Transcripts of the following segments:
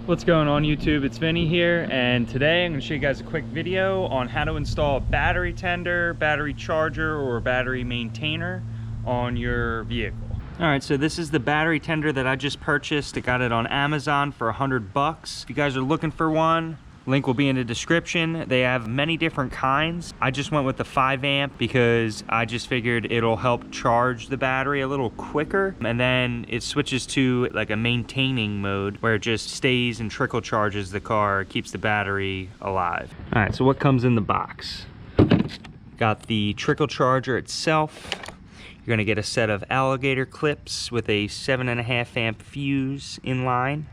What's going on YouTube? It's Vinny here, and today I'm going to show you guys a quick video on how to install a battery tender, battery charger, or battery maintainer on your vehicle. Alright, so this is the battery tender that I just purchased. I got it on Amazon for $100. If you guys are looking for one, link will be in the description. They have many different kinds. I just went with the 5 amp because I just figured it'll help charge the battery a little quicker. And then it switches to like a maintaining mode where it just stays and trickle charges the car, keeps the battery alive. All right, so what comes in the box? Got the trickle charger itself. You're gonna get a set of alligator clips with a 7.5 amp fuse in line.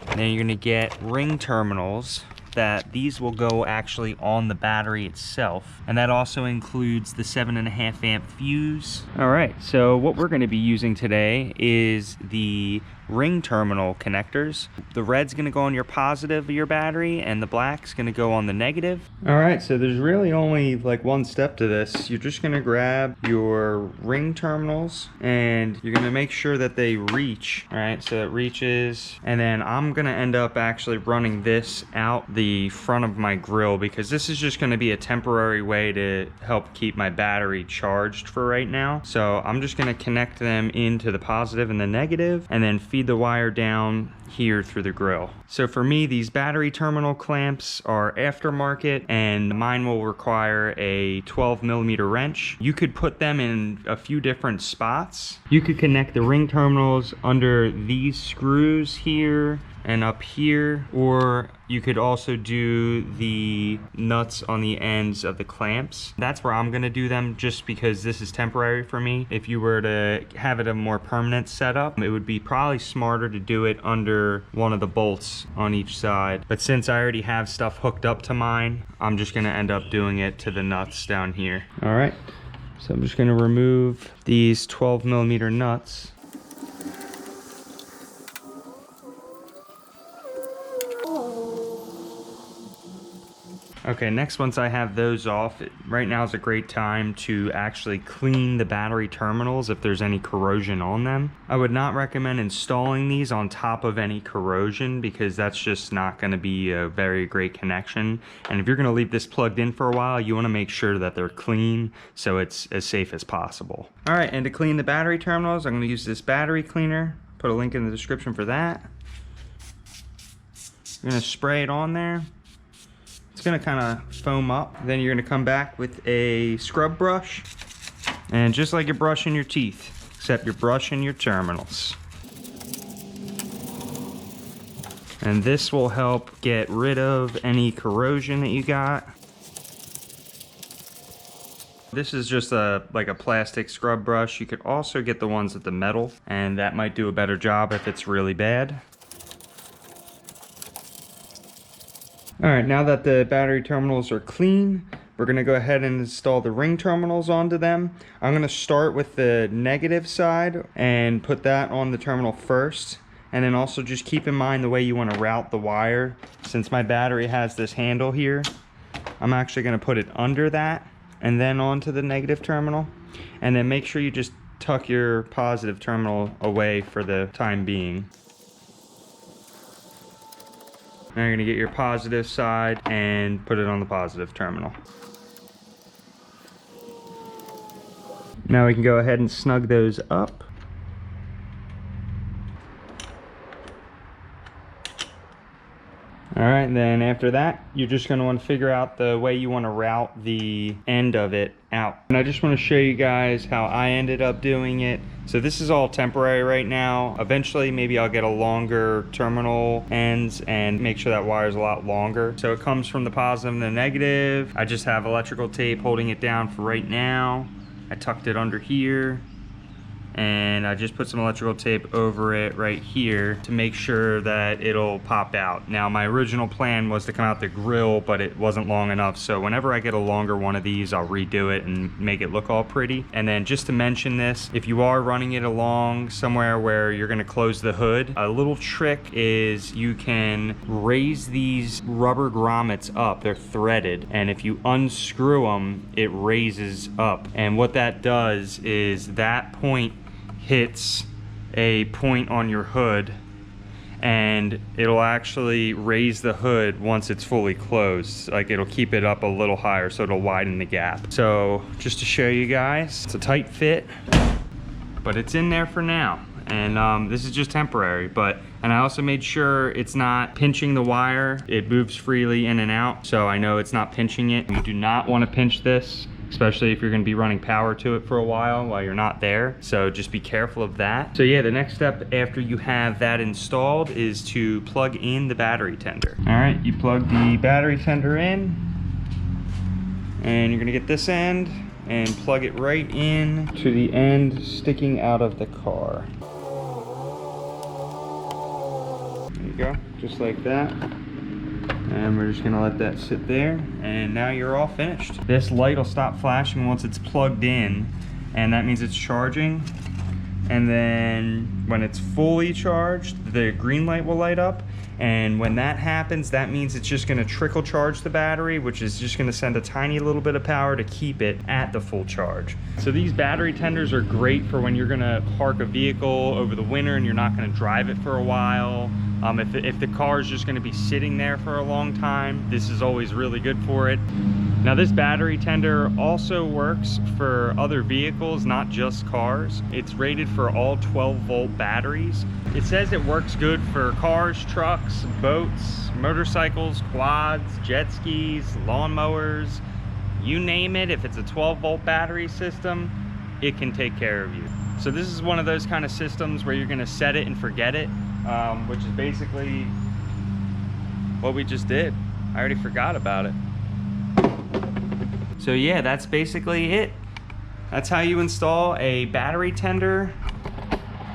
And then you're gonna get ring terminals that these will go actually on the battery itself. And that also includes the 7.5 amp fuse. All right, so what we're gonna be using today is the ring terminal connectors. The red's gonna go on your positive of your battery and the black's gonna go on the negative. All right, so there's really only like one step to this. You're just gonna grab your ring terminals and you're gonna make sure that they reach. All right, so it reaches, and then I'm gonna end up actually running this out the front of my grill because this is just gonna be a temporary way to help keep my battery charged for right now. So I'm just gonna connect them into the positive and the negative and then feed the wire down here through the grill. So for me, these battery terminal clamps are aftermarket and mine will require a 12mm wrench. You could put them in a few different spots. You could connect the ring terminals under these screws here and up here, or you could also do the nuts on the ends of the clamps. That's where I'm gonna do them just because this is temporary for me. If you were to have it a more permanent setup, it would be probably smarter to do it under one of the bolts on each side. But since I already have stuff hooked up to mine, I'm just gonna end up doing it to the nuts down here. All right, so I'm just gonna remove these 12mm nuts. Okay, next, once I have those off, right now is a great time to actually clean the battery terminals if there's any corrosion on them. I would not recommend installing these on top of any corrosion because that's just not gonna be a very great connection. And if you're gonna leave this plugged in for a while, you wanna make sure that they're clean so it's as safe as possible. All right, and to clean the battery terminals, I'm gonna use this battery cleaner. Put a link in the description for that. I'm gonna spray it on there. It's gonna kind of foam up. Then you're gonna come back with a scrub brush. And just like you're brushing your teeth, except you're brushing your terminals. And this will help get rid of any corrosion that you got. This is just like a plastic scrub brush. You could also get the ones with the metal, and that might do a better job if it's really bad. All right, now that the battery terminals are clean, we're gonna go ahead and install the ring terminals onto them. I'm gonna start with the negative side and put that on the terminal first. And then also just keep in mind the way you wanna route the wire. Since my battery has this handle here, I'm actually gonna put it under that and then onto the negative terminal. And then make sure you just tuck your positive terminal away for the time being. Now you're gonna get your positive side and put it on the positive terminal. Now we can go ahead and snug those up. All right, and then after that, you're just gonna wanna figure out the way you wanna route the end of it out. And I just wanna show you guys how I ended up doing it. So this is all temporary right now. Eventually, maybe I'll get a longer terminal ends and make sure that wire is a lot longer. So it comes from the positive and the negative. I just have electrical tape holding it down for right now. I tucked it under here. And I just put some electrical tape over it right here to make sure that it'll pop out. Now my original plan was to come out the grill, but it wasn't long enough. So whenever I get a longer one of these, I'll redo it and make it look all pretty. And then just to mention this, if you are running it along somewhere where you're gonna close the hood, a little trick is you can raise these rubber grommets up. They're threaded. And if you unscrew them, it raises up. And what that does is that point hits a point on your hood and it'll actually raise the hood once it's fully closed. Like, it'll keep it up a little higher, so it'll widen the gap. So just to show you guys, it's a tight fit, but it's in there for now. And this is just temporary, and I also made sure it's not pinching the wire. It moves freely in and out, so I know it's not pinching it. You do not want to pinch this, especially if you're going to be running power to it for a while you're not there. So just be careful of that. So yeah, the next step after you have that installed is to plug in the battery tender. All right, you plug the battery tender in, and you're going to get this end and plug it right in to the end sticking out of the car. There you go, just like that. And we're just gonna let that sit there, and now you're all finished. This light will stop flashing once it's plugged in, and that means it's charging. And then when it's fully charged, the green light will light up. And when that happens, that means it's just gonna trickle charge the battery, which is just gonna send a tiny little bit of power to keep it at the full charge. So these battery tenders are great for when you're gonna park a vehicle over the winter and you're not gonna drive it for a while. If the car is just gonna be sitting there for a long time, this is always really good for it. Now this battery tender also works for other vehicles, not just cars. It's rated for all 12-volt batteries. It says it works good for cars, trucks, boats, motorcycles, quads, jet skis, lawnmowers, you name it. If it's a 12-volt battery system, it can take care of you. So this is one of those kind of systems where you're gonna set it and forget it, which is basically what we just did. I already forgot about it. So yeah, that's basically it. That's how you install a battery tender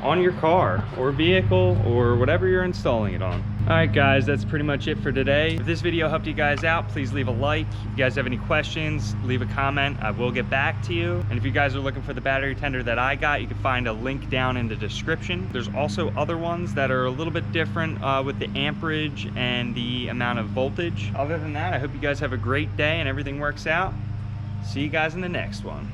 on your car or vehicle or whatever you're installing it on. All right guys, that's pretty much it for today. If this video helped you guys out, please leave a like. If you guys have any questions, leave a comment. I will get back to you. And if you guys are looking for the battery tender that I got, you can find a link down in the description. There's also other ones that are a little bit different with the amperage and the amount of voltage. Other than that, I hope you guys have a great day and everything works out. See you guys in the next one.